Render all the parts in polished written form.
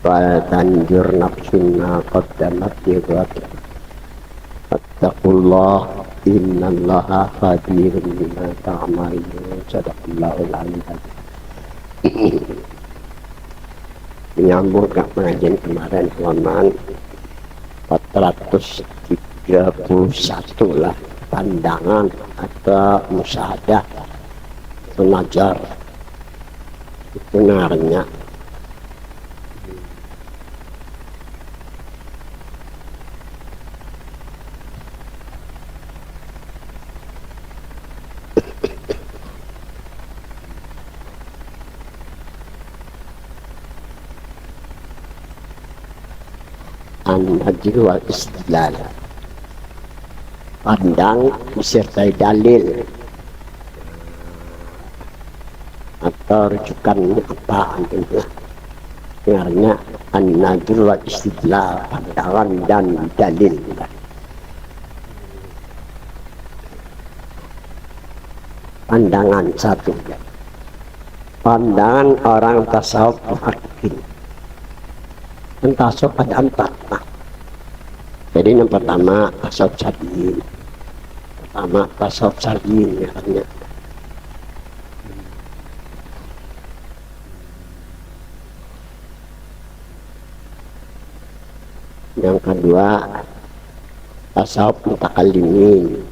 wal tanjur nafsun ma qaddamat lighad. Fattaqullah innallaha khabirun bima ta'malun. Sadaqallahul azim. Menyambung ke pengajian kemarin halaman 431 lah, pandangan atau musyahadah penajar itu ngarnya. An-najr wal istidlal, pandang disertai dalil atau rujukan apa antumlah dengarnya. An-najr wal istidlal, pandangan dan dalil. Pandangan satu, pandangan orang tasawuf muhaqqiqin. Tasawuf ada empat. Jadi yang pertama tasawuf syar'i, katanya. Yang kedua tasawuf mutakallimin.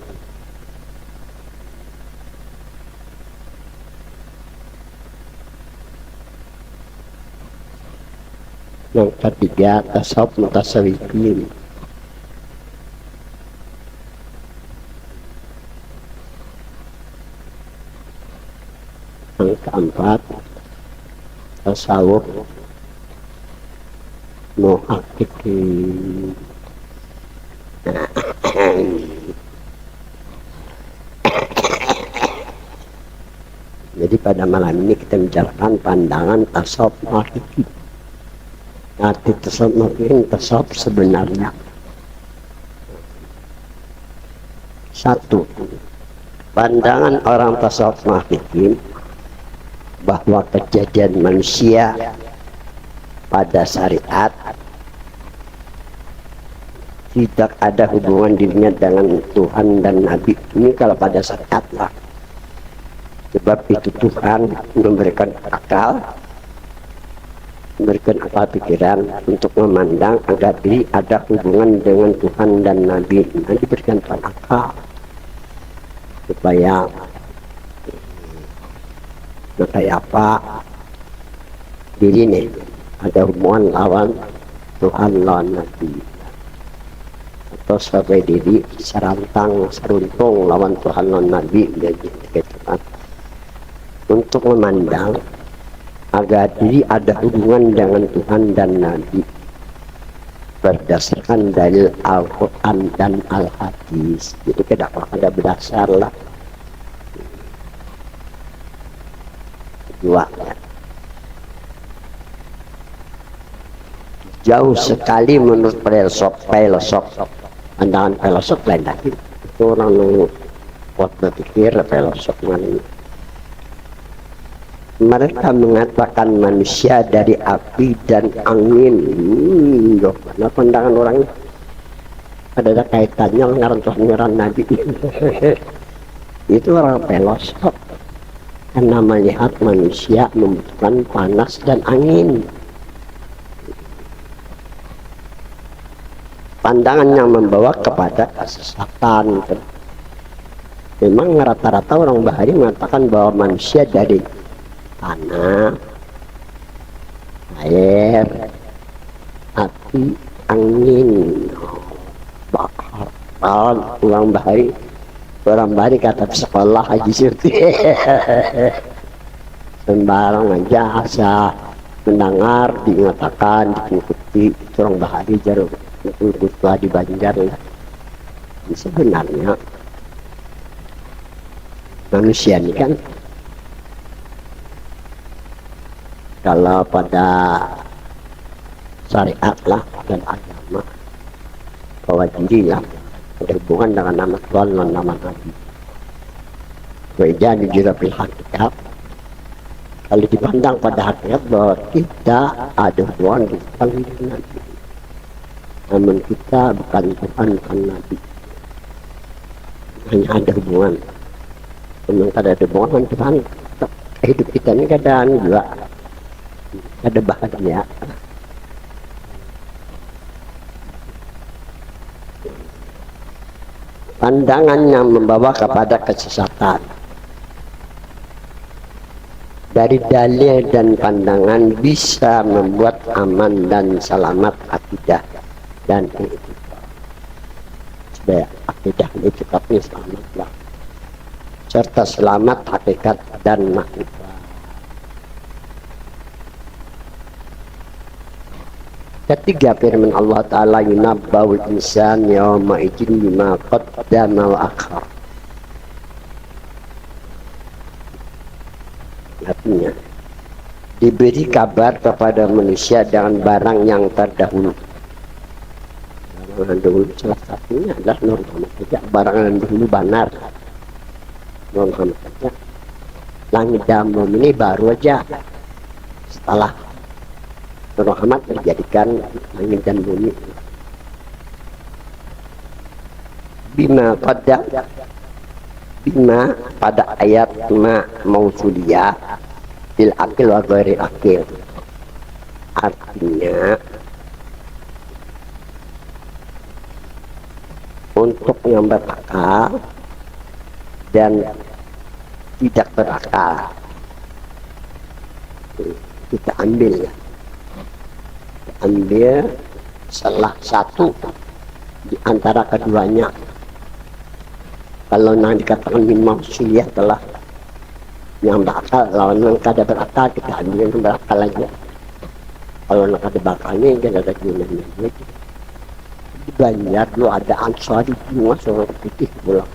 Yang ketiga tasawuf mutasawwifin. Yang keempat tasawuf muhaqqiqin. Jadi pada malam ini kita bicarakan pandangan tasawuf muhaqqiqin. Arti tasawuf muhaqqiqin, tasawuf sebenarnya. Satu, pandangan orang tasawuf muhaqqiqin bahwa kejadian manusia pada syariat tidak ada hubungan dirinya dengan Tuhan dan Nabi. Ini kalau pada syariat lah. Sebab itu Tuhan memberikan akal, memberikan akal pikiran untuk memandang agar diri ada hubungan dengan Tuhan dan Nabi. Nanti berikan Tuhan akal supaya kayak apa diri nih ada hubungan lawan Tuhan lawan Nabi, atau sebagai diri serantang seruntung lawan Tuhan lawan Nabi, gitu kan. Untuk memandang agar diri ada hubungan dengan Tuhan dan Nabi berdasarkan dalil Al-Quran dan Al-Hadis. Jadi tidak ada berdasar lah. Dua, jauh sekali menurut filosof, pandangan filosof lain lagi. Itu orang buat berpikir filosof mana. Mereka mengatakan manusia dari api dan angin. Mana pandangan orangnya? Ada kaitannya dengan Tuhan Nabi. Itu orang filosof. Karena melihat manusia membutuhkan panas dan angin. Pandangan yang membawa kepada kesesatan. Memang rata-rata orang bahari mengatakan bahwa manusia dari tanah, air, api, angin, bakar. Orang bahari kata sekolah haji surti. Sembarang aja asa mendengar, dinyatakan, diikuti. Orang bahari jarum tua di Banjar lah. Sebenarnya manusia ini kan kalau pada syariat lah dan agama bahwa diri lah ada hubungan dengan nama Tuhan dan nama Nabi. Wajah juga pihak kitab Kalau dipandang pada hakikat bahwa kita ada Tuhan di depan Nabi. Namun kita bukan Tuhan, bukan Nabi. Hanya ada hubungan. Memang ada hubungan Tuhan. Hidup kita ini kadang juga ada bahagia. Pandangan yang membawa kepada kesesatan. Dari dalil dan pandangan bisa membuat aman dan selamat akidah dan i'tikad. Supaya akidah dan i'tikadnya selamatlah. Serta selamat hakikat dan makrifat. Ketiga firman Allah Ta'ala yunabba'ul insan yawma idin bima qaddama wa akhar. Artinya diberi kabar kepada manusia dengan barang yang terdahulu. Barang yang dahulu salah satunya adalah Nur Muhammad saja. Barang yang dahulu benar Nur Muhammad saja. Langit dan bumi ini baru aja setelah Nur Muhammad menjadikan langit dan bumi. Bima pada ayat ma mausuliyah bil akil wa ghairi akil, artinya untuk yang berakal dan tidak berakal. Kita ambil salah satu di antara keduanya. Kalau yang dikatakan min mausuliyah telah yang berakal, lawan yang kada berakal kita ambil yang berakal aja. Kalau yang kada berakalnya jangan ada gunanya. Di Banjar dulu ada Ansari bunga seorang putih pulang.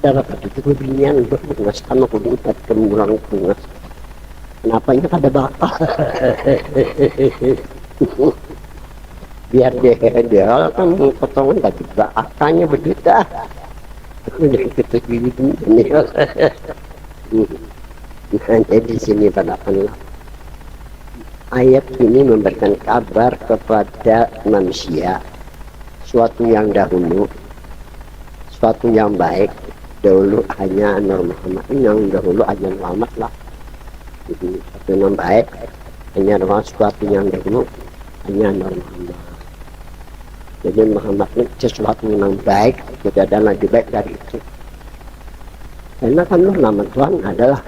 Ada rapat itu kebinian bunga sama kudu ikat kemulang bunga. Kenapa ini kada bakal? Biar dia kan potongan tak juga akarnya begitu. Nah, jadi sini pada ayat ini memberikan kabar kepada manusia suatu yang dahulu, suatu yang baik. Dahulu hanya Nur Muhammad, yang dahulu hanya Muhammad lah. Jadi suatu yang baik hanya suatu yang dahulu hanya Nur Muhammad. Jadi Muhammad ini sesuatu yang baik, tidak ada lagi baik dari itu. Karena kan nama Tuhan adalah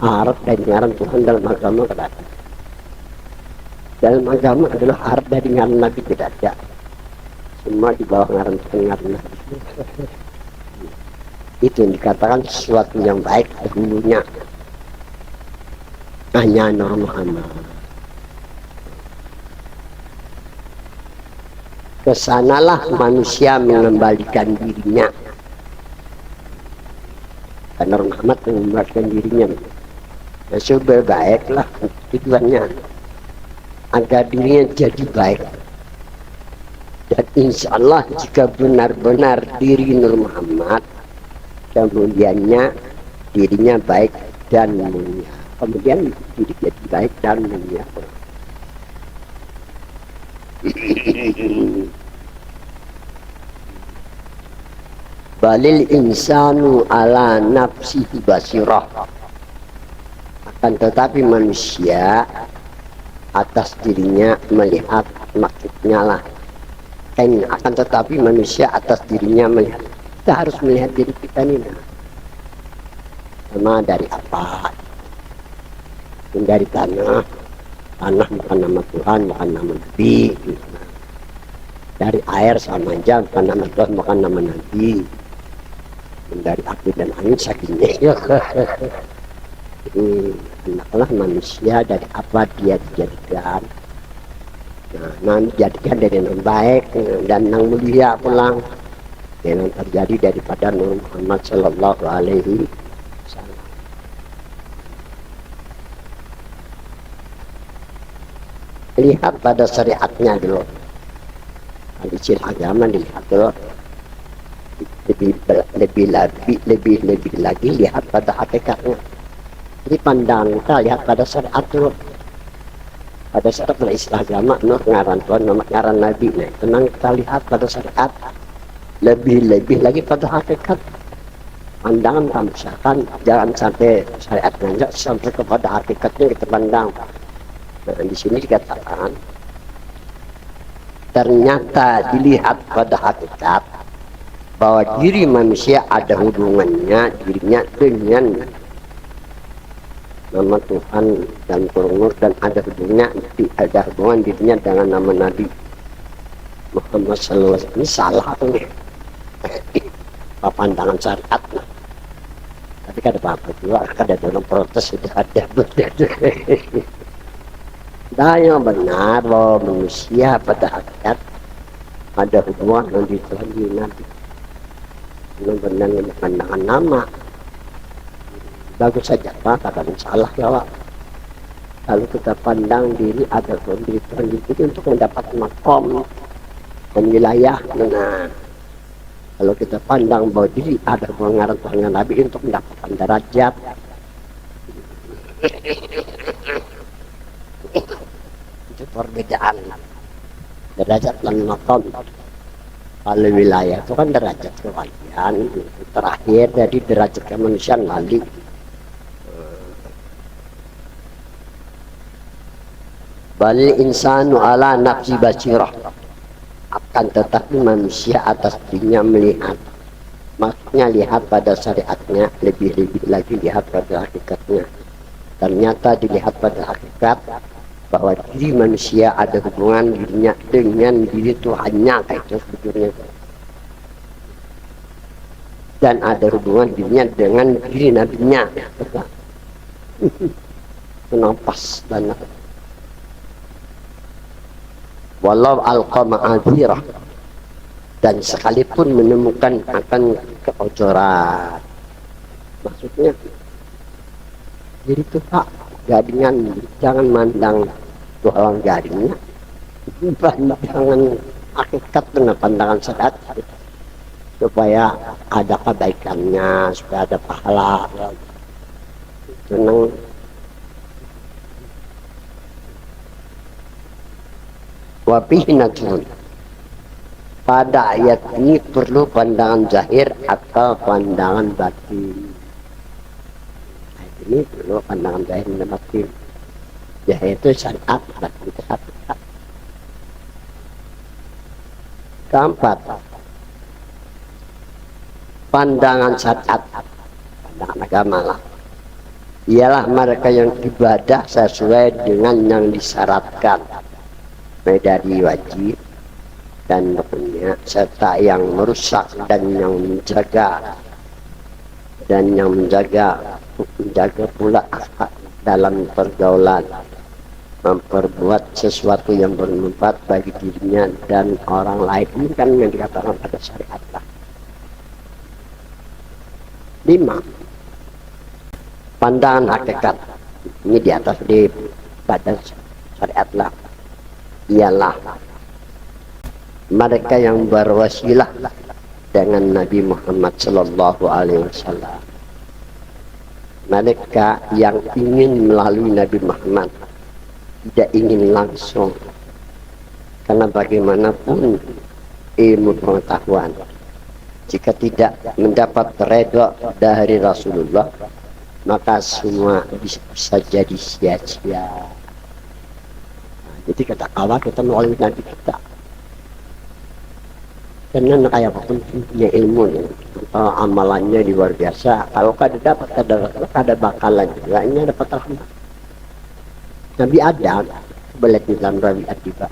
harap dari ngaran Tuhan dalam agama tidak ada. Dalam agama adalah harap dari ngaran Nabi tidak ada. Semua di bawah ngaran Tuhan, ngaran Nabi. Itu yang dikatakan sesuatu yang baik dahulunya hanya Nur Muhammad. Kesanalah manusia mengembalikan dirinya. Karena Muhammad mengembalikan dirinya. Supaya baiklah tujuannya. Agar dirinya jadi baik. Dan insya Allah jika benar-benar diri Nur Muhammad, kemudiannya dirinya baik dan mulia. Kemudian diri jadi baik dan mulia. Balil insanu ala nafsihi basirah. Akan tetapi manusia atas dirinya melihat, maksudnya lah. Akan tetapi manusia atas dirinya melihat. Kita harus melihat diri kita ini. Sama dari apa? Dari tanah. Tanah bukan nama Tuhan, bukan nama Nabi. Dari air sama aja, bukan nama Tuhan, bukan nama Nabi. Dari api dan angin sakitnya. Hendaklah manusia dari apa dia dijadikan. Nah, dijadikan dari yang baik dan yang mulia pulang. Yang terjadi daripada Nur Muhammad Sallallahu Alaihi Wasallam. Lihat pada syariatnya dulu. Hadis agama dilihat dulu. Lebih lagi lihat pada hakikatnya. Jadi pandangan kita lihat pada syariat dulu. Pada syariat pada istilah agama, ngaran Tuhan, ngaran Nabi. Nah, tenang kita lihat pada syariat. Lebih-lebih lagi pada hakikat. Pandangan kamu misalkan jangan sampai syariat ngajak sampai kepada hakikatnya kita pandang. Nah, di sini dikatakan ternyata dilihat pada hakikat bahwa diri manusia ada hubungannya dirinya dengan nama Tuhan dan turun dan ada hubungan dirinya dengan nama Nabi Muhammad SAW. Ini salah atau enggak? Pandangan syariat. Tapi kada apa-apa juga, kada dalam protes sudah ada. Nah, yang benar bahwa manusia pada hakikat ada hubungan dengan Tuhan di Nabi. Benar-benar pandangan nama. Bagus saja Pak, kata salah ya Pak. Kalau kita pandang diri ada diri Tuhan itu untuk mendapat makom dan wilayah. Nah, kalau kita pandang bahwa diri ada pengaruh Tuhan Nabi untuk mendapatkan derajat. Itu perbedaan derajat dan makom. Kalau wilayah itu kan derajat kewalian terakhir dari derajat kemanusiaan lagi. Bal insanu ala nafsi basirah, akan tetapi manusia atas dirinya melihat, maksudnya lihat pada syariatnya, lebih-lebih lagi lihat pada hakikatnya. Ternyata dilihat pada hakikat bahwa diri manusia ada hubungan dirinya dengan diri Tuhannya, kayak itu sebetulnya, dan ada hubungan dirinya dengan diri nabinya. Kenapa banget? Walau alqa ma'adzirah, dan sekalipun menemukan akan keocoran, maksudnya jadi itu Pak, gadingan jangan mandang tuhan gadingnya, pandangan hakikat dengan pandangan syariat supaya ada kebaikannya, supaya ada pahala. Tenang. Wabihinatul, pada ayat ini perlu pandangan zahir atau pandangan batin. Ayat ini perlu pandangan zahir dan batin. Zahir itu syariat, batin itu hakikat. Keempat, pandangan syariat, pandangan agama lah, ialah mereka yang ibadah sesuai dengan yang disyaratkan, dari wajib dan rukunnya, serta yang merusak dan yang menjaga pula akhlak dalam pergaulan, memperbuat sesuatu yang bermanfaat bagi dirinya dan orang lain. Ini kan yang dikatakan pada syariat lah. 5. Pandangan hakikat, ini di atas di pada syariat lah, ialah mereka yang berwasilah dengan Nabi Muhammad Sallallahu Alaihi Wasallam. Mereka yang ingin melalui Nabi Muhammad, tidak ingin langsung, karena bagaimanapun ilmu pengetahuan jika tidak mendapat redha dari Rasulullah, maka semua bisa jadi sia-sia. Jadi kata kawan kita melalui Nabi kita, karena kayak apapun punya ilmu atau amalannya luar biasa, kalau kada dapat kada bakalan juga ini dapat rahmat. Nabi Adam balik di dalam Rabi'at juga.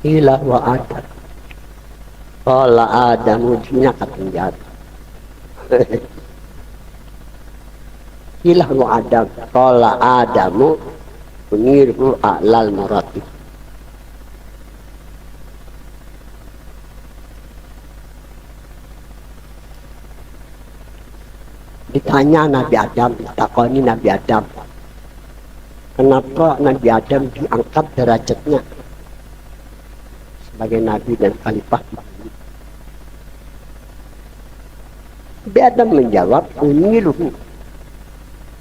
Ila wa Adam, qala Adamu dunia ketinggalan. Ila wa Adam, qala Adamu Uniru a'lal muratib. Ditanya Nabi Adam, takoni Nabi Adam, kenapa Nabi Adam diangkat derajatnya sebagai Nabi dan Khalifah? Nabi Adam menjawab, uniru,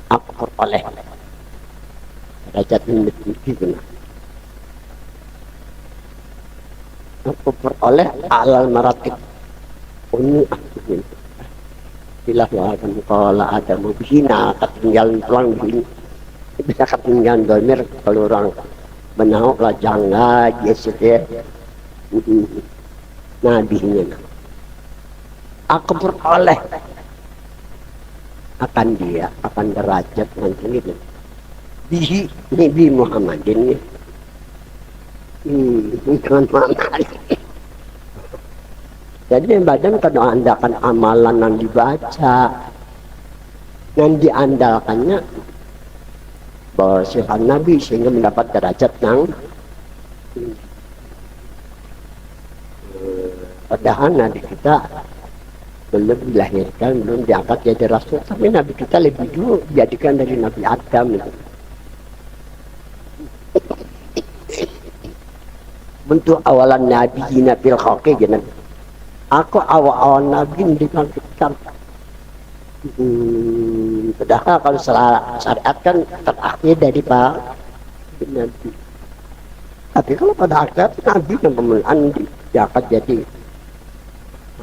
aku peroleh derajat yang tinggi benar. Aku peroleh alal maratib. Uni aku bila akan kalau ada mubina ketinggalan pulang begini bisa ketinggalan domir kalau orang benau lah jangga jesir nabinya. Aku peroleh akan dia akan derajat nanti gitu bihi Nabi Muhammadin dengan mana. Jadi badan kalau andalkan amalan yang dibaca, yang diandalkannya bahwa sifat Nabi sehingga mendapat derajat yang padahal Nabi kita belum dilahirkan, belum diangkat jadi Rasul, tapi Nabi kita lebih dulu dijadikan dari Nabi Adam itu. Bentuk awalan Nabi Nabil Khaqi gitu. Aku awal-awal Nabi dibangkitkan. Padahal kalau syariat kan terakhir dari Pak Nabi. Tapi kalau pada akhirnya Nabi yang pemulaan diangkat jadi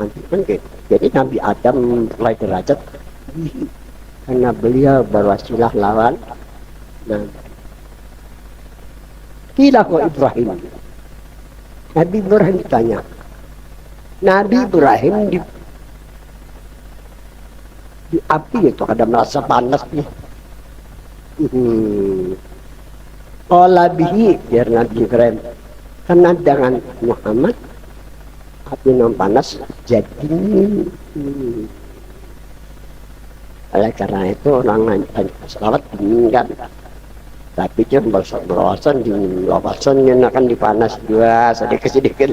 nanti kan gitu. Jadi Nabi Adam mulai derajat karena beliau berwasilah lawan Nabi. Kila kok Ibrahim. Nabi Ibrahim ditanya. Nabi Ibrahim di api itu ada merasa panas nih. Olah bihi biar Nabi Ibrahim karena dengan Muhammad api non panas jadi. Oleh karena itu orang nanya selawat dingin kan. Tapi cuma bosan dingin, bosan akan dipanas juga sedikit-sedikit.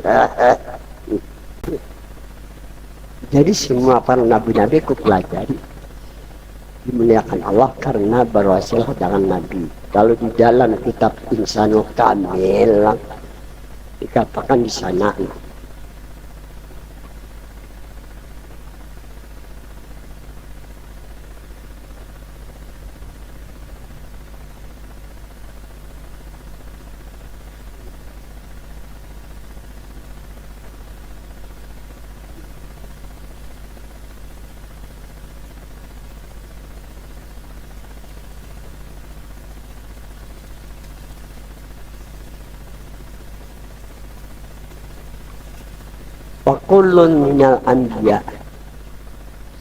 Jadi semua para nabi-nabi ku pelajari dimuliakan Allah karena berwasilah dengan Nabi. Kalau di dalam kitab Insanul Kamil dikatakan di sana wa kullun minal anbiya,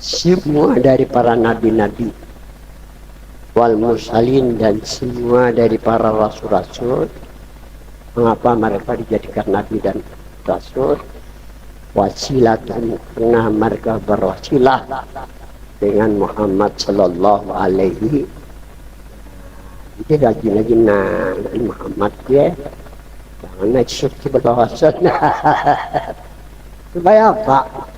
semua dari para nabi-nabi, wal mursalin dan semua dari para rasul-rasul. Mengapa mereka dijadikan nabi dan rasul? Wasilatun, karena mereka berwasilah dengan Muhammad sallallahu alaihi. Jadi rajin-rajin Muhammad ya, jangan naik suci berwawasan. Supaya apa?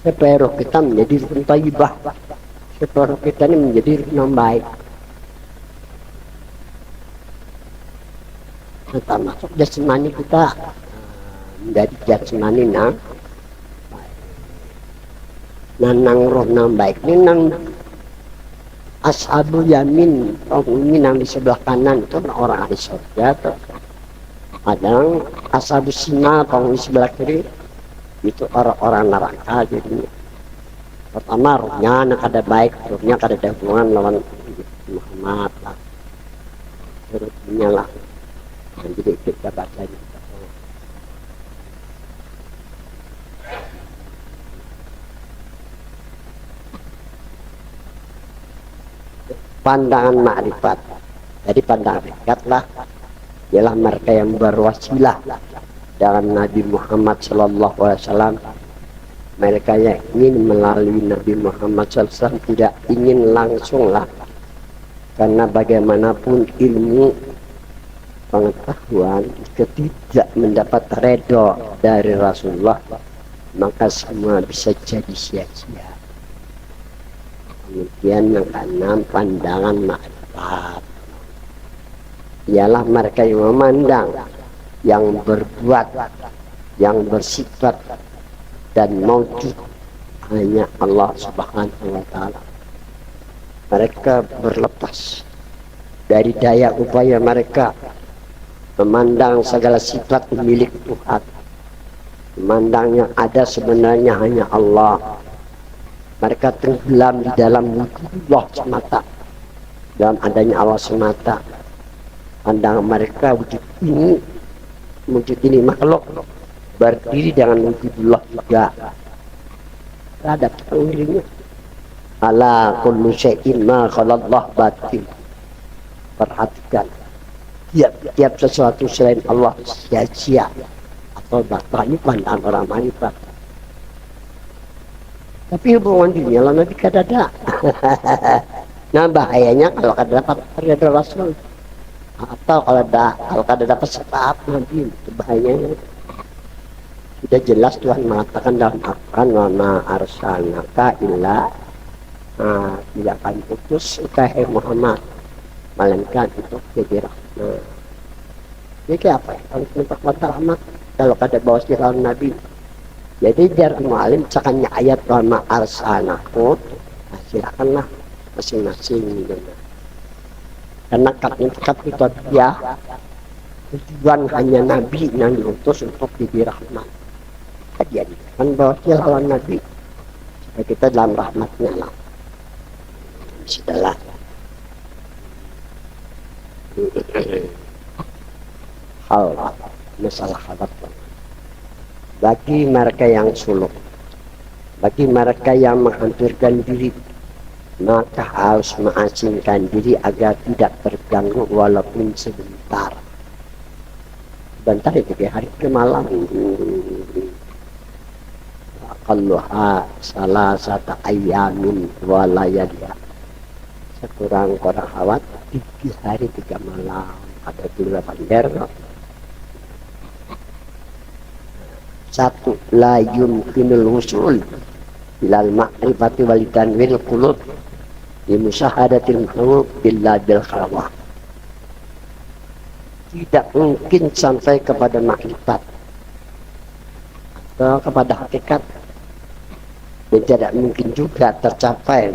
Supaya roh kita menjadi rukun thayyibah, supaya roh kita ini menjadi rukun yang baik. Kita masuk jasmani kita menjadi jasmani nang roh nang baik ini nang ashabul yamin, penghuni yang di sebelah kanan itu orang ahli surga. Kadang ashabul simal, penghuni sebelah kiri itu orang-orang neraka. Jadi pertama ruhnya anak ada baik, ruhnya ada hubungan lawan Muhammad lah, ruhnya lah. Jadi kita baca gitu. Pandangan makrifat. Jadi pandangan makrifat ialah mereka yang berwasilah dengan Nabi Muhammad sallallahu alaihi wasallam Mereka yang ingin melalui Nabi Muhammad SAW tidak ingin langsunglah, karena bagaimanapun ilmu pengetahuan tidak mendapat redha dari Rasulullah, maka semua bisa jadi sia-sia. Kemudian yang keenam, pandangan makrifat, ialah mereka yang memandang, yang berbuat, yang bersifat dan maujud hanya Allah Subhanahu wa Ta'ala. Mereka berlepas dari daya upaya mereka memandang segala sifat milik Tuhan, memandang yang ada sebenarnya hanya Allah. Mereka tenggelam di dalam wujudullah semata, dalam adanya Allah semata. Pandangan mereka wujud ini makhluk berdiri dengan wujudullah juga. Ada pengiringnya. Ala kullu syai'in ma khalallah batin. Perhatikan, tiap sesuatu selain Allah sia-sia atau batal. Ini pandangan orang manifat. Tapi hubungan dunia lah Nabi kadada. Nah bahayanya kalau kada dapat ridha Rasul, atau kalau kada dapat syafaat Nabi, itu bahayanya. Sudah jelas Tuhan mengatakan dalam Al-Quran, wa ma arsalnaka illa, tidak akan putus wahai Muhammad melainkan untuk jadi rahmat. Ini kayak apa ya? Kalau minta kuat rahmat, kalau kada bawa sirah Nabi. Jadi biar mu'alim cakanya ayat wa ma arsalnaku, silakanlah masing-masing gitu. Karena kat itu dia tujuan hanya Nabi yang diutus untuk jadi rahmat. Dia kan bawa dia lawan Nabi supaya kita dalam rahmatnya lah. Sudahlah. Hal masalah khabar bagi mereka yang suluk, bagi mereka yang menghancurkan diri, maka harus mengasingkan diri agar tidak terganggu walaupun sebentar. Sebentar itu di hari ke malam. Aqalluha salasata ayyamin wa layaliha. Sekurang-kurang awat 3 hari 3 malam. Ada 8 der. 1. La yumkinul wusul ilal ma'rifati wal tanwil qulub li musyahadatil mahbub illa bil khalwah. Tidak mungkin sampai kepada makrifat atau kepada hakikat, dan tidak mungkin juga tercapai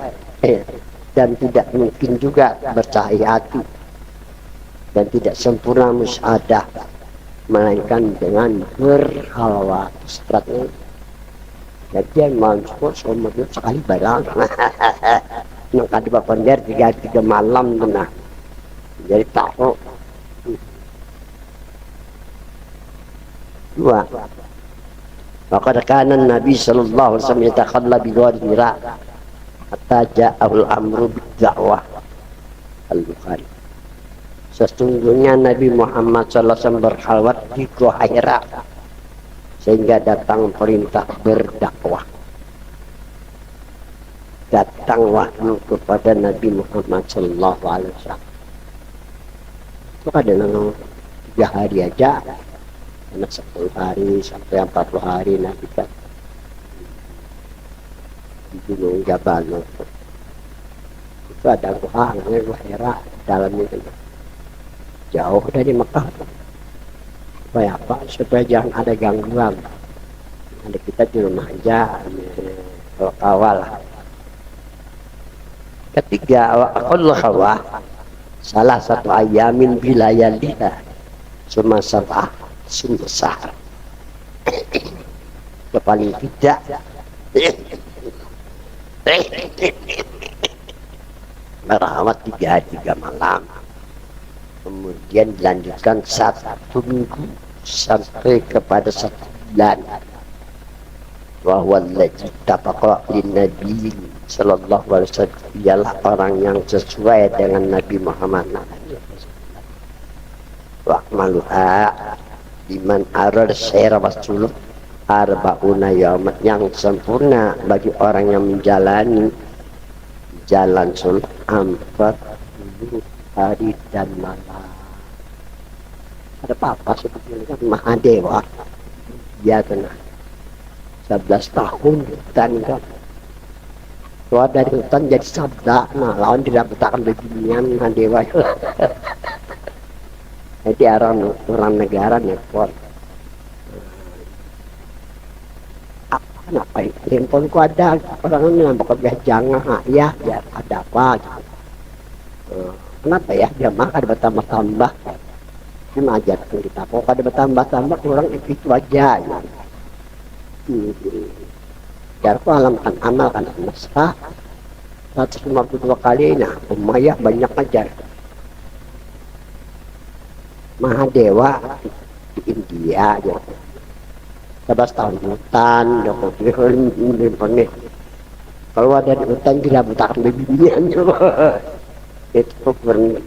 dan tidak mungkin juga bercahaya hati, dan tidak sempurna musyahadah melainkan dengan berhalwat. Seteratnya jadi mampu seumur sekali barang nang kadi bapander 3 malam nah jadi tahu. 2. Maka kana Nabi sallallahu alaihi wasallam yatakhalla bi ghadri Hira hatta ja'ahul amru bid-da'wah. Al-Bukhari. Sesungguhnya Nabi Muhammad sallallahu alaihi wasallam berkhalwat di Gua Hira sehingga datang perintah berdakwah. Datang wahyu kepada Nabi Muhammad sallallahu alaihi wasallam. Itu kadang 3 hari aja, karena 10 hari sampai 40 hari Nabi kan di Gunung Jabal itu ada gua namanya Gua Hira, dalamnya itu jauh dari Mekah. Supaya apa? Supaya jangan ada gangguan. Ada kita di rumah aja kawal. 3. Aqul khawah salah satu ayamin bilayaliha summa sab'ah summa sahar. Paling tidak merawat 3 hari 3 malam, kemudian dilanjutkan 1 minggu sampai kepada 1 bulan. Wa huwa allazi tafaqa lin nabi sallallahu alaihi wasallam, ialah orang yang sesuai dengan Nabi Muhammad. Wa maluha liman arad sayra wasul arba'una yauman, yang sempurna bagi orang yang menjalani jalan sunnah 40 hari dan malam. Ada apa seperti ini kan Mahadewa, dia kena 11 tahun hutan kan, keluar dari hutan jadi sabda. Nah lawan tidak bertahan beginian Mahadewa. Jadi orang negara nepot. Kenapa itu? Handphoneku ada, orang bilang pokoknya jangan ya ada apa gitu. Kenapa ya dia makan bertambah-tambah, ini ajar kita pokoknya ada bertambah-tambah kurang itu aja ya. Jarku alamkan amalkan nasrah 152 kali. Nah Umayyah banyak ajar. Mahadewa di India ya, 11 tahun hutan kalau ada di hutan tidak bertahan beginian itu kuburan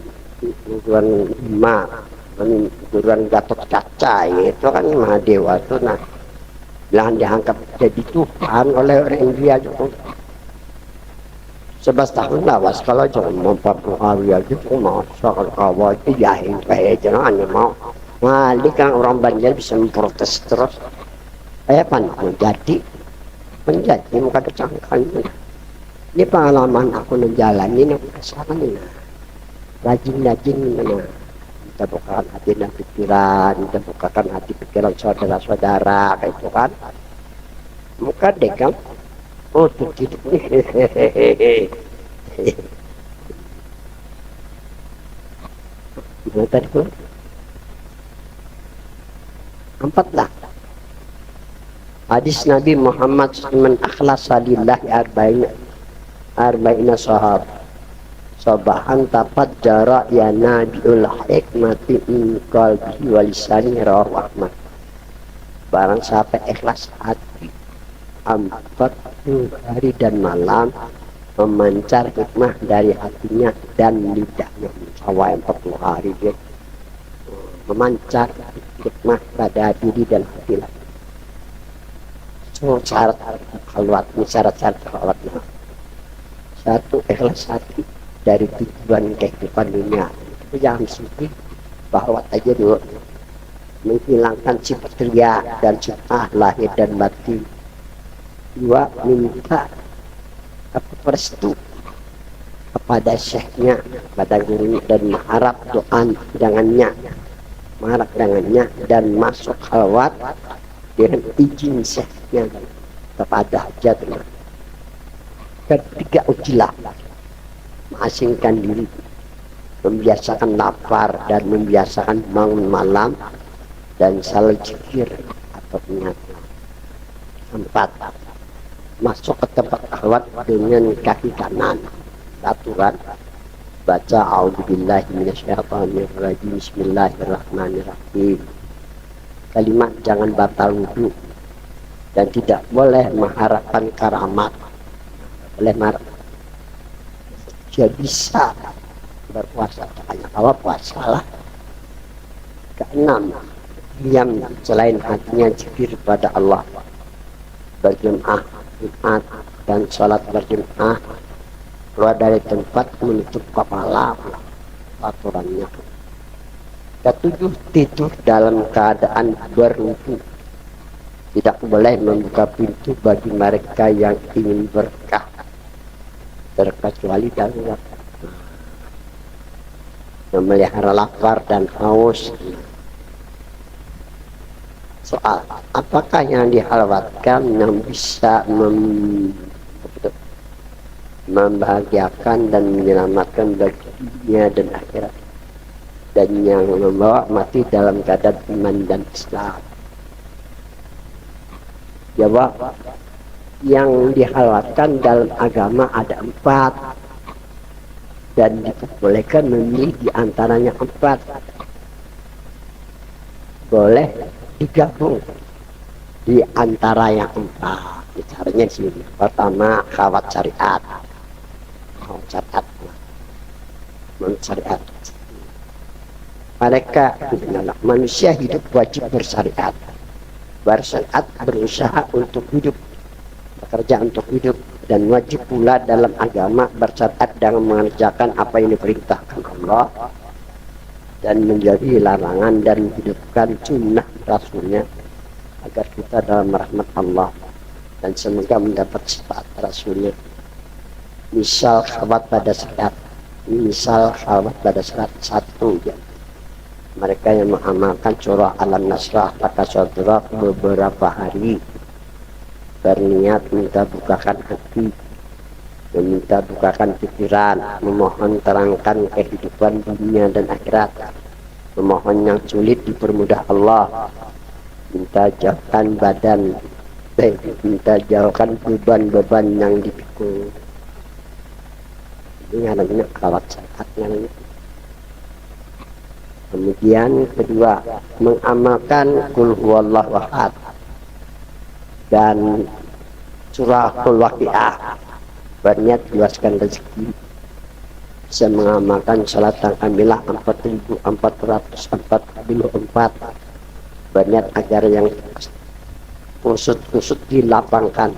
lima, kuburan Gatot Kaca itu kan Mahadewa itu. Nah bilang dianggap jadi Tuhan oleh orang India juga. 11 tahun lawas kalau jangan mempengaruhi aja tuh masa kalau itu jahil kayak jangan mau malik kan orang Banjar bisa memprotes terus kayak pan menjadi muka kecangkan. Ini pengalaman aku menjalani ini kesalahan ini rajin-rajin mana kita bukakan hati dan pikiran, kita bukakan hati pikiran saudara-saudara kayak itu kan muka deh kan. Oh tuh hidup nih. Gimana tadi pun? 4 lah. Hadis Nabi Muhammad man akhlasa lillahi arba'ina sahab sabahan tapat jara ya nabiul hikmati min qalbihi wa lisani rawahu Ahmad. Barang siapa ikhlas hati 40 hari dan malam memancar hikmah dari hatinya dan lidahnya. Awal 40 hari dia memancar hikmah pada diri dan hati. So syarat khalwat, syarat-syarat khalwatnya. 1, ikhlas hati dari tujuan kehidupan dunia. Itu jangan suci bahwa aja dulu menghilangkan sifat ria dan sifat lahir dan batin. 2, minta restu kepada syekhnya, pada gurunya, dan mengharap doa dengannya, dan masuk khalwat dengan izin syekhnya kepada hajatnya. 3, ujilah mengasingkan diri, membiasakan lapar dan membiasakan bangun malam dan selalu zikir atau ingat. 4, masuk ke tempat khalwat dengan kaki kanan. Aturan baca a'udzubillahi minasyaitonirrajim, bismillahirrahmanirrahim. Kalimat jangan batal wudu dan tidak boleh mengharapkan karamat. Boleh marah. Dia bisa berpuasa hanya kalau puasa lah. 6, diam selain hatinya zikir pada Allah, berjemaah Jumat dan sholat berjemaah, keluar dari tempat menutup kepala. Aturannya. 7, tidur dalam keadaan berwudu. Tidak boleh membuka pintu bagi mereka yang ingin berkah terkecuali darurat, memelihara lapar dan haus. Soal apakah yang dihalwatkan yang bisa membahagiakan dan menyelamatkan bagi dunia dan akhirat, dan yang membawa mati dalam keadaan iman dan Islam? Jawab, yang dihalwatkan dalam agama ada 4 dan diperbolehkan memilih di antaranya 4. Boleh digabung di antara yang 4. Caranya di sini. Pertama, khawat syariat. Khawat syariat. Menurut syariat. Mereka manusia hidup wajib bersyariat. bersemangat berusaha untuk hidup, bekerja untuk hidup, dan wajib pula dalam agama bersemangat dengan mengerjakan apa yang diperintahkan Allah dan menjauhi larangan dan menghidupkan sunnah Rasulnya agar kita dalam rahmat Allah dan semoga mendapat sifat Rasulnya. Misal khabat pada serat, satu ya. Mereka yang mengamalkan surah Al-Nasrah pada saudara beberapa hari berniat minta bukakan hati, meminta bukakan pikiran, memohon terangkan kehidupan dunia dan akhirat, memohon yang sulit dipermudah Allah, minta jauhkan beban-beban yang dipikul. Ini namanya kawat sehatnya. Kemudian kedua, mengamalkan qul huwallahu ahad dan surah Al-Waqiah, berniat luaskan rezeki, bisa mengamalkan salat kamilah 4444, berniat agar yang kusut dilapangkan,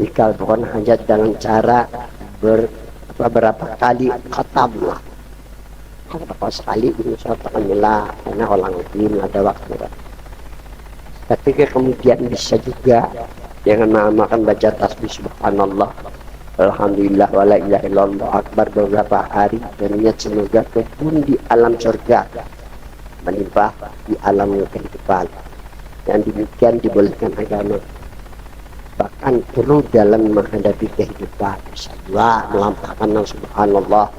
jika bukan hajat dengan cara beberapa kali khatam lah, beberapa sekali ini salat kamilah karena orang lain ada waktu. Ketika kemudian bisa juga dengan mengamalkan baca tasbih subhanallah, alhamdulillah, wala ilaha illallah akbar beberapa hari, dan niat semoga kebun di alam surga melimpah di alam kehidupan. Dan demikian dibolehkan agama. Bahkan perlu dalam menghadapi kehidupan. Bisa juga melampahkan subhanallah,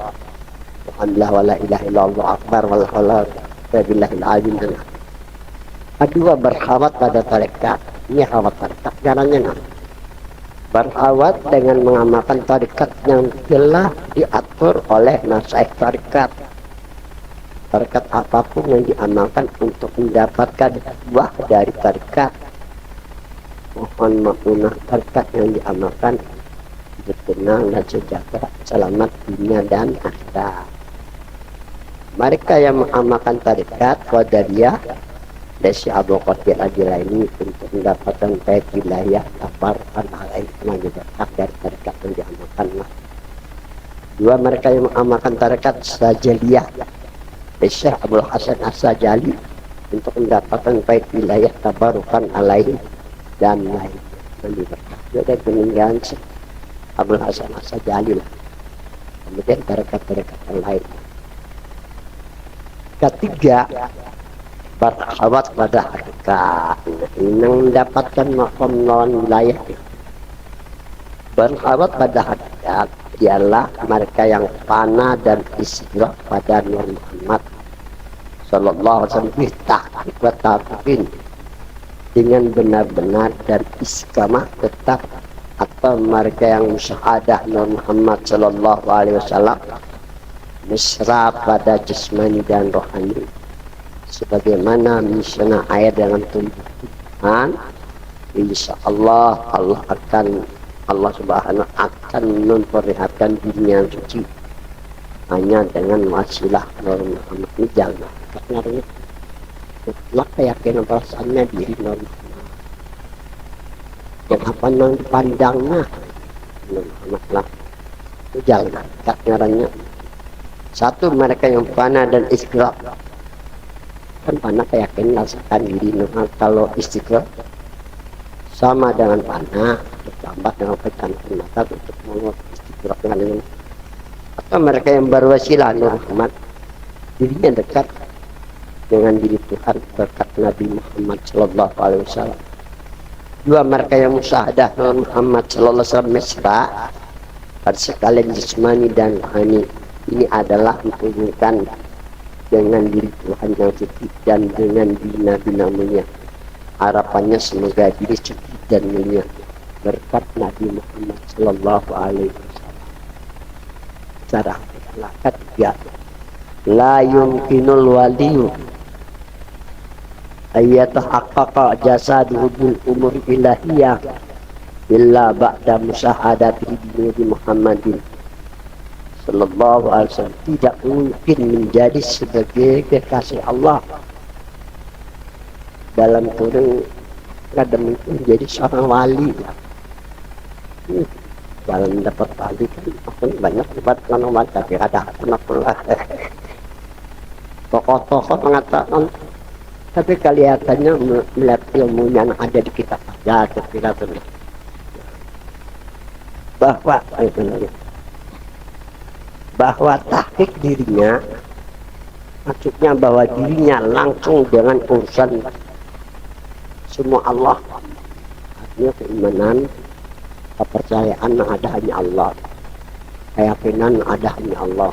alhamdulillah, wala ilaha illallah akbar, wala hawla wala quwwata. Kedua, berkhawat pada tarekat. Ini khawat tarekat caranya berkhawat dengan mengamalkan tarekat yang telah diatur oleh nasihat tarekat. Tarekat apapun yang diamalkan untuk mendapatkan buah dari tarekat, mohon maunah tarekat yang diamalkan bertenang dan sejahtera, selamat dunia dan akhirat. Mereka yang mengamalkan tarekat Qadariyah Desi Abu Qadir Al-Jilani untuk mendapatkan baik wilayah tabarkan alaih menyebarkan dari tarekat yang diamalkan. Dua, mereka yang mengamalkan tarekat Sajaliyah Desi Abdul Hasan As-Sajali untuk mendapatkan baik wilayah tabarukan alaih dan lain menyebarkan. Jadi peninggalan Abdul Hasan As-Sajali lah. Kemudian tarekat-tarekat yang lain. Ketiga, berkhawat pada hakikat yang mendapatkan makom non wilayah. Berkhawat pada hakikat ialah mereka yang fana dan istighfar pada Nur Muhammad sallallahu alaihi wasallam dengan benar-benar dan istiqamah tetap, atau mereka yang musyahadah Nur Muhammad sallallahu alaihi wasallam mesra pada jasmani dan rohani, sebagaimana misalnya air dengan tumbuhan. Insya Allah Allah Subhanahu akan memperlihatkan dirinya yang suci hanya dengan wasilah Nur Muhammad. Ini jangan karena mutlak keyakinan perasaannya diri Nur Muhammad yang apa yang dipandangnya Nur Muhammad lah. Itu jangan karena satu, mereka yang fana dan istiqlal. Kan panah keyakinan rasakan diri normal. Kalau istiqlal sama dengan panah bertambah dengan pecahan mata untuk menguat istiqlal dengan. Atau mereka yang berwasilah Nur Muhammad, dirinya dekat dengan diri Tuhan berkat Nabi Muhammad sallallahu alaihi wasallam. Dua, mereka yang musyahadah Nur Muhammad sallallahu alaihi wasallam mesra pada sekalian jismani dan rohani. Ini adalah menghubungkan dengan diri Tuhan yang suci dan dengan bina-bina mulia. Harapannya semoga diri suci dan mulia berkat Nabi Muhammad sallallahu alaihi wasallam. Cara ketiga, la yumkinul waliyu ayyatahaqqaqa jasaduhu bil umur ilahiyah illa ba'da musyahadati Nabi Muhammadin sallallahu alaihi wasallam. Tidak mungkin menjadi sebagai kekasih Allah dalam kurung akademik menjadi seorang wali ya. Jalan dapat wali kan banyak buat orang wali, tapi ada pernah tokoh-tokoh mengatakan, tapi kelihatannya melihat ilmu yang ada di kitab saja ketika bahwa tahqiq dirinya, maksudnya bahwa dirinya langsung dengan urusan semua Allah, artinya keimanan, kepercayaan ada hanya Allah, keyakinan ada hanya Allah,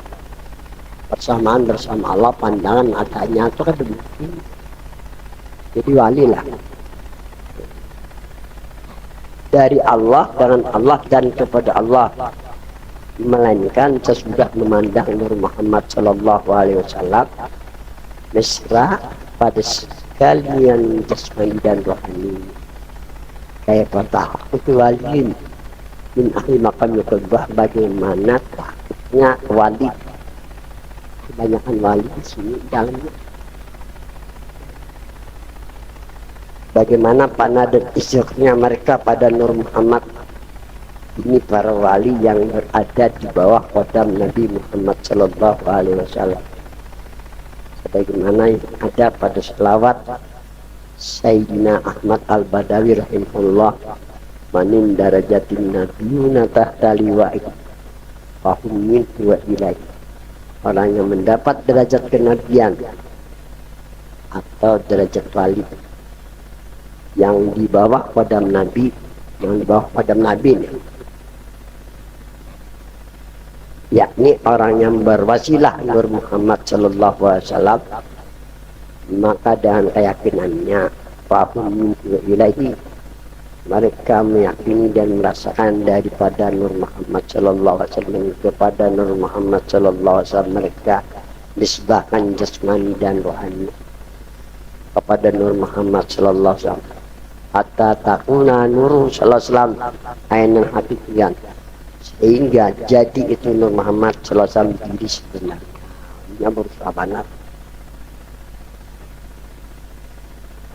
persamaan bersama Allah, pandangan adanya itu kan demikian. Jadi wali lah dari Allah, dengan Allah dan kepada Allah, melainkan sesudah memandang Nur Muhammad Sallallahu Alaihi Wasallam mesra pada sekalian jasmani dan rohani. Kayak kata itu wali min ahli maqam yutubah, bagaimana takutnya wali, kebanyakan wali di sini dalamnya. Bagaimana panah dan isyuknya mereka pada Nur Muhammad. Ini para wali yang berada di bawah qadam Nabi Muhammad Sallallahu Alaihi Wasallam. Sebagaimana yang ada pada selawat Sayyidina Ahmad Al-Badawi rahimahullah, manin darajatin nabiyuna tahta liwa'i fahum minhu wa ilaih. Orang yang mendapat derajat kenabian atau derajat wali yang di bawah qadam Nabi, yang di bawah qadam Nabi ini, yakni orang yang berwasilah Nur Muhammad Sallallahu Alaihi Wasallam, maka dengan keyakinannya fahum ilaihi, mereka meyakini dan merasakan daripada Nur Muhammad Sallallahu Alaihi Wasallam, kepada Nur Muhammad Sallallahu Alaihi Wasallam mereka nisbahkan jasmani dan rohani kepada Nur Muhammad Sallallahu Alaihi Wasallam, hatta takuna Nur Sallallahu Alaihi Wasallam ainan hakikian, sehingga jadi itu Nur Muhammad Sallallahu Alaihi Wasallam diri sebenarnya. Ini berusaha benar,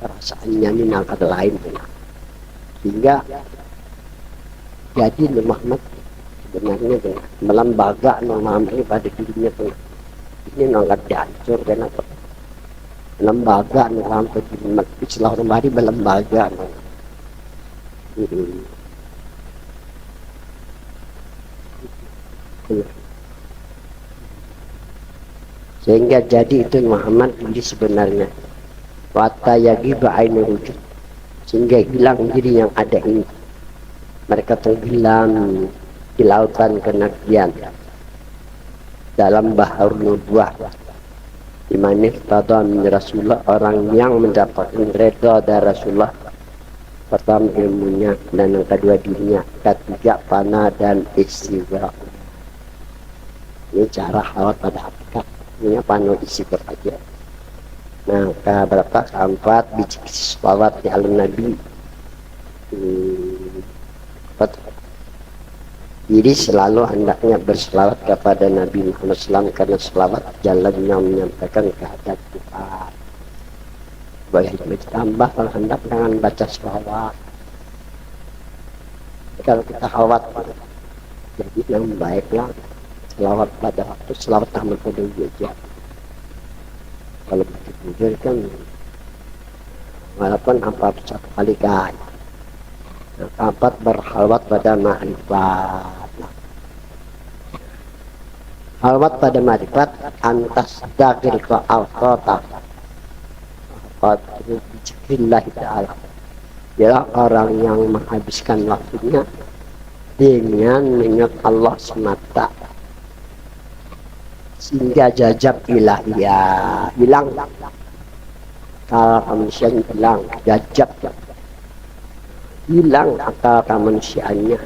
perasaannya ini angkat lain benar, sehingga jadi Nur Muhammad sebenarnya benar, melembaga Nur Muhammad ini pada dirinya benar. Ini angkat dihancur kenapa? Lembaga Nur Muhammad Islam kembali berlembaga. Sehingga jadi itu Muhammad ini sebenarnya wata yagiba ainul wujud, sehingga hilang diri yang ada ini. Mereka tenggelam di lautan kenabian dalam bahar nubuah, dimana tada min Rasulullah, orang yang mendapatkan redha dari Rasulullah, pertama ilmunya, dan yang kedua dirinya, ketiga panah dan istighfar. Ini cara hawat pada hakikat, ini panah istighfar aja. Nah, berapa? Keempat, biji selawat di alam Nabi. Jadi selalu hendaknya berselawat kepada Nabi Muhammad SAW, karena selawat jalannya menyampaikan kehadirat Tuhan. Boleh ditambah kalau hendak dengan baca selawat. Kalau kita khawat, jadi yang baiklah selawat pada waktu, selawat tamat pada wajah. Kalau begitu kan walaupun apa satu kali kan. Keempat, berhalwat pada ma'rifat. Halwat pada ma'rifat antas dakir ke al-qatah qadru bijikillah ta'ala. Ialah orang yang menghabiskan waktunya dengan mengingat Allah semata, sehingga jajab ilahiyah hilang, kalau manusia hilang, jajab hilang akal kemanusiaannya.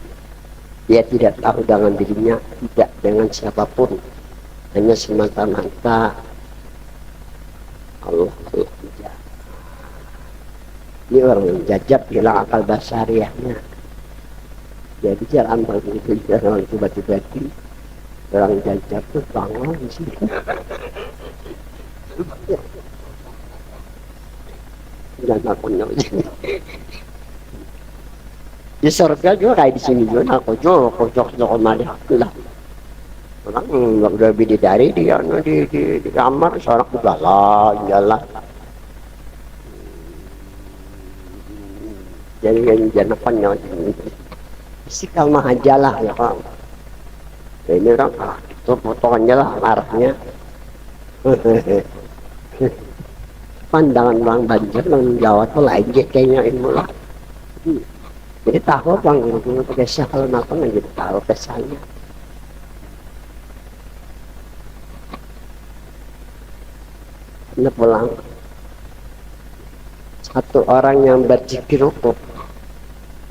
Dia tidak tahu dengan dirinya, tidak dengan siapapun, hanya semata-mata Allah saja. Ini orang yang jajab, hilang akal basariahnya. Jadi jalan bagi itu orang tiba-tiba orang jajab itu bangun di sini. Jangan takutnya begini. Di surga juga kayak di sini juga, kocok kemana lah. Orang udah bidadari dia di kamar, seorang jalan jalan. Jadi yang jangan konyol istiqal mah aja lah ya Pak. Ini orang itu potongannya lah arahnya. Pandangan orang Banjar orang Jawa tuh lain kayaknya ilmu lah. Jadi tahu bang guru pakai kalau napa nggak jadi tahu kesannya. Karena pulang satu orang yang berzikir rukuk,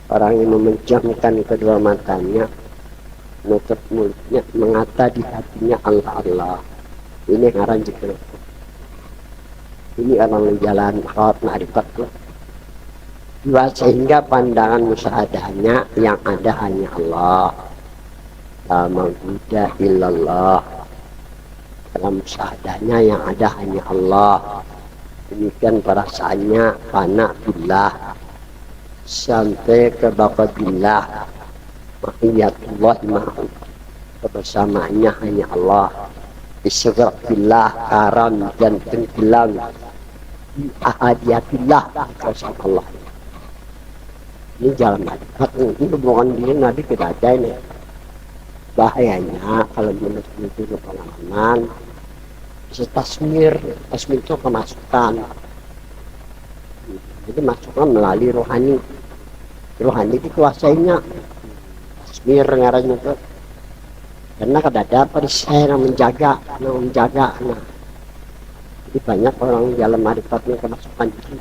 orang yang memejamkan kedua matanya, menutup mulutnya, mengata di hatinya Allah Allah. Ini ngaran zikir rukuk. Ini orang jalan khawat ma'rifat dua, sehingga pandangan musyahadahnya yang ada hanya Allah, la mawjuda illallah. Dalam musyahadahnya yang ada hanya Allah. Demikian perasaannya fana billah sampai ke baqabillah, mahiyatullah ma'hu, kebersamaannya hanya Allah. Istighraq billah, karam dan tenggelam ahadiyatillah, bersama Allah. Ini jalan ma'rifat, ini hubungan diri Nabi tidak ada ini. Bahayanya kalau menuju ke pengalaman bisa tasmir itu kemasukan. Jadi masukkan melalui rohani dikuasainya tasmir ngarannya itu. Karena ada perisai yang menjaga. Nah, jadi banyak orang dalam ma'rifatnya kemasukan itu.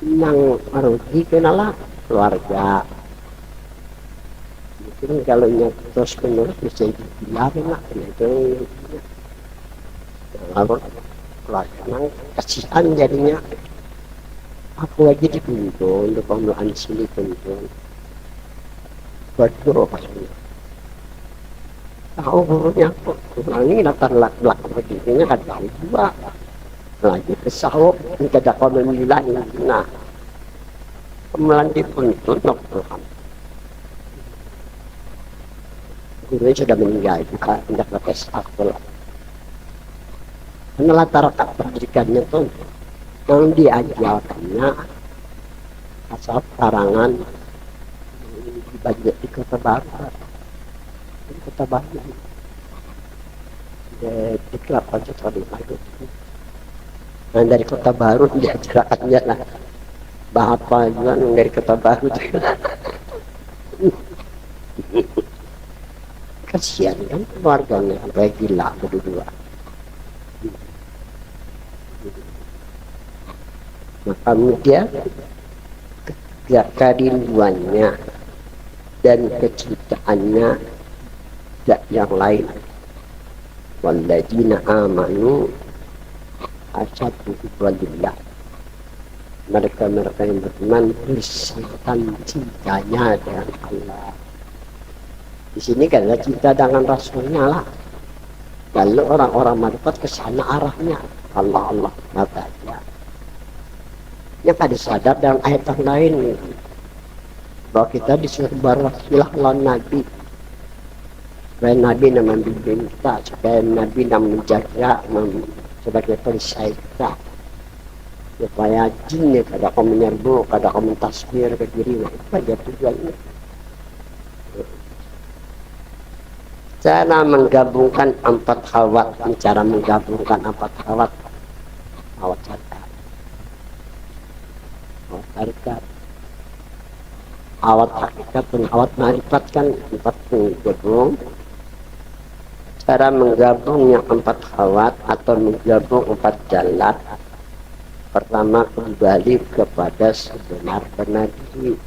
Yang merugi kenalah keluarga. Mungkin kalau terus menerus bisa dibilang lah, itu lalu keluarga kasihan jadinya. Aku lagi dikumpul, di pembelaan sini kumpul. Waduh, maksudnya. Tahu gurunya kok, ini latar belakang begininya kan tahu juga. Lagi kesahuk, ini ada komen bilang, nah. Melanjut untuk Tuhan. Gurunya sudah meninggal, bukan tidak pakai akal. Karena latar pendidikannya itu yang diajarkannya asal karangan di Kota Baru. Di Kota Baru. Di Kelapa Jatuh itu. Nah dari Kota Baru diajarkannya lah. Bapak juga dari Kota Baru. Kasihan kan keluarganya sampai gila berdua. Maka dia kerinduannya dan kecintaannya tidak yang lain. Walladzina amanu asyaddu hubbillah. Mereka yang beriman bersihkan cintanya dengan Allah. Di sini kan ada cinta dengan Rasulnya lah. Lalu orang-orang ma'rifat ke sana arahnya Allah matanya. Yang tadi sadar dalam ayat yang lain bahwa kita disuruh berwasilah lawan Nabi, supaya Nabi yang membimbing kita, supaya Nabi yang menjaga sebagai perisai kita, supaya jinnya kada kau menyerbu, kada kau mentasbir ke diri. Nah, itu aja tujuannya. Cara menggabungkan empat khawat, cara menggabungkan empat khawat, khawat sadar, khawat hakikat, khawat hakikat dan khawat ma'rifat kan empat penggabung. Cara menggabungnya empat khawat atau menggabung empat jalan. Pertama, kembali kepada sebenar-benar diri.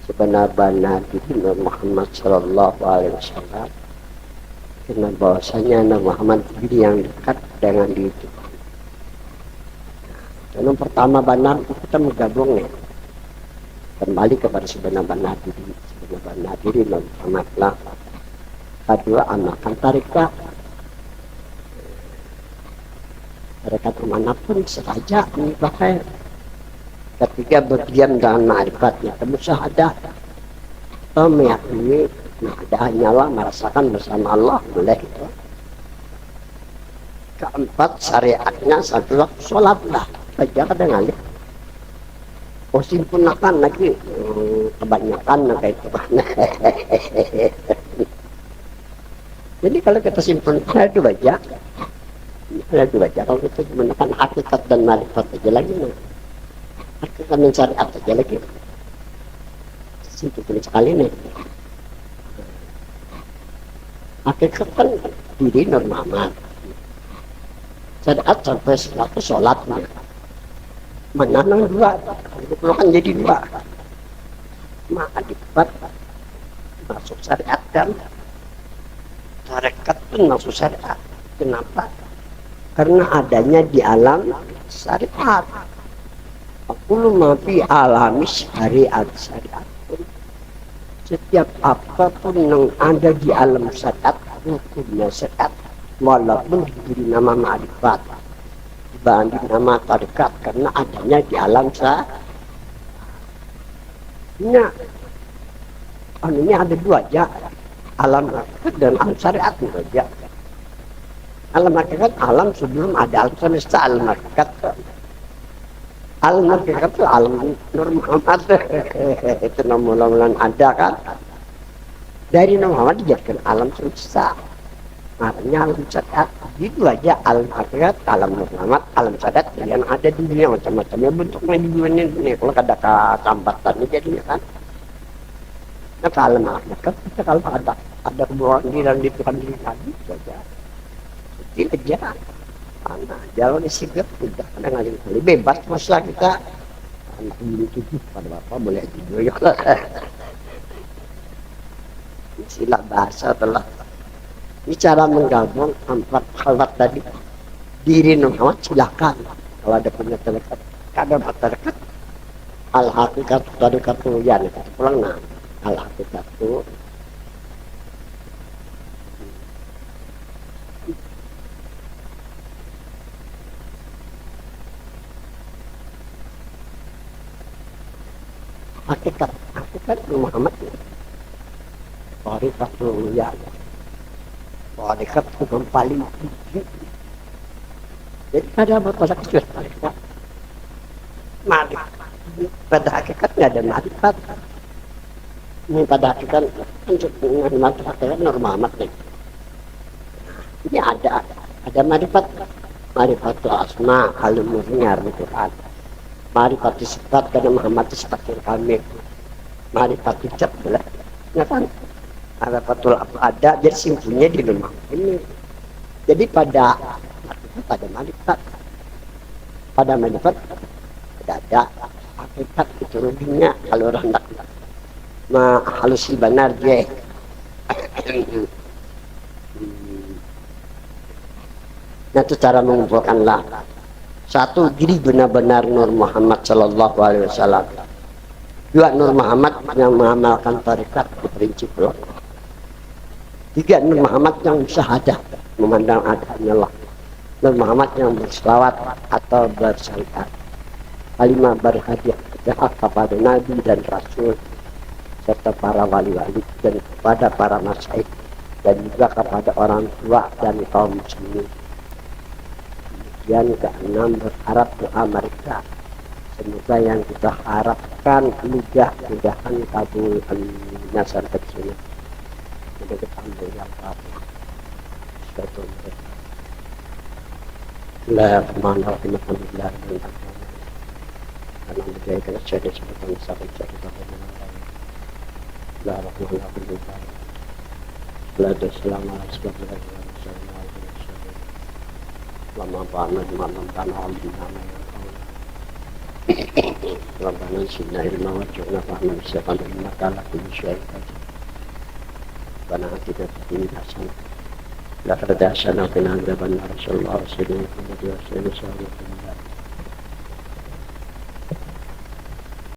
Sebenar-benar diri Muhammad Sallallahu Alaihi Wasallam. Karena bahwasanya Nabi Muhammad diri yang dekat dengan diri Tuhan. Yang pertama benar kita menggabungnya. Kembali kepada sebenar-benar diri. Sebenar-benar diri Nabi Muhammad lah. Kedua, amalkan tarikat. Mereka kemanapun saja ini pakai Ketiga berdiam dengan ma'rifatnya, musyahadah, meyakini ada hanyalah merasakan bersama Allah, boleh itu. Keempat syariatnya satu waktu sholat lah, baca kadang alih. Oh simpunakan lagi, kebanyakan kayak itu. Jadi kalau kita simpulkan itu baca, kalau kita menggunakan hakikat dan marifat aja lagi, hakikat dan syariat aja lagi. Simpulkan sekali nih. Hakikat kan diri normal, syariat sampai selaku sholatnya. Mana dua, kalau kan jadi dua. Maka dibuat masuk syariat kan. Tarekat pun masuk syariat. Kenapa? Karena adanya di alam syariat. Aku mafi alami syariat syariat. Setiap apapun yang ada di alam syariat, hukumnya syariat, walaupun diberi nama ma'rifat, dibanding nama tarekat, karena adanya di alam syariat. Ini ada dua aja. Alam hakikat dan alam syariat saja. Alam hakikat alam sebelum ada alam semesta. Alam hakikat itu alam Nur Muhammad. Itu mula-mula ada kan. Dari Nur Muhammad dijadikan alam semesta. Makanya alam syariat itu aja. Alam hakikat, alam Nur Muhammad, alam syariat yang ada di dunia macam-macamnya bentuknya di dunia ini. Kalau ada kesambatannya jadinya kan. Nah kalau hakikat kita kalau ada hubungan diri dan di Tuhan diri tadi saja kecil aja mana jalan disigap udah kadang ngalir kali bebas masalah kita anak dulu tujuh pada bapak boleh aja juga istilah bahasa telah ini cara menggabung empat khalat tadi diri Muhammad silakan kalau ada punya terdekat kadang terdekat al hakikat terdekat tuh ya kita pulang nah al hakikat tuh hakikat Muhammad Tariqatul ya Tariqat hukum paling tinggi jadi ada apa kecil Tariqat ma'rifat pada hakikat nggak ada ma'rifat ini pada hakikat untuk dengan hakikat Nur Muhammad nih ini ada ma'rifatul asma al-murniar itu kan ma'rifat sifat karena Muhammad sifat yang kamil ma'rifat hijab boleh ya kan ma'rifatul ada jadi simpulnya di rumah ini jadi pada ma'rifat ada hakikat itu ruginya kalau orang tak halus benar dia nah itu cara mengumpulkanlah satu diri benar-benar Nur Muhammad Sallallahu Alaihi Wasallam. Dua Nur Muhammad yang mengamalkan tarikat di prinsip Allah. Tiga Nur Muhammad yang syahadah memandang adanya Allah. Nur Muhammad yang berselawat atau bersyariat. Kelima berhadiah kepada Nabi dan Rasul serta para wali-wali dan kepada para masyaikh dan juga kepada orang tua dan kaum muslimin. Yang keenam berharap doa mereka semoga yang kita harapkan mudah-mudahan kabul aminnya sampai sini kita ambil yang pasti suatu Bismillahirrahmanirrahim alhamdulillah karena menjadikan syaitan sebagai sahabat kita Bismillahirrahmanirrahim Assalamualaikum warahmatullahi wabarakatuh lama banget malam tanah dimana Rabbana zidna ilma warzuqna fahma bisabana innaka ala kulli syai'in qadir Rabbana atina fid dunya hasanah wa fil akhirati hasanah wa qina adzabannar sallallahu alaihi wa sallam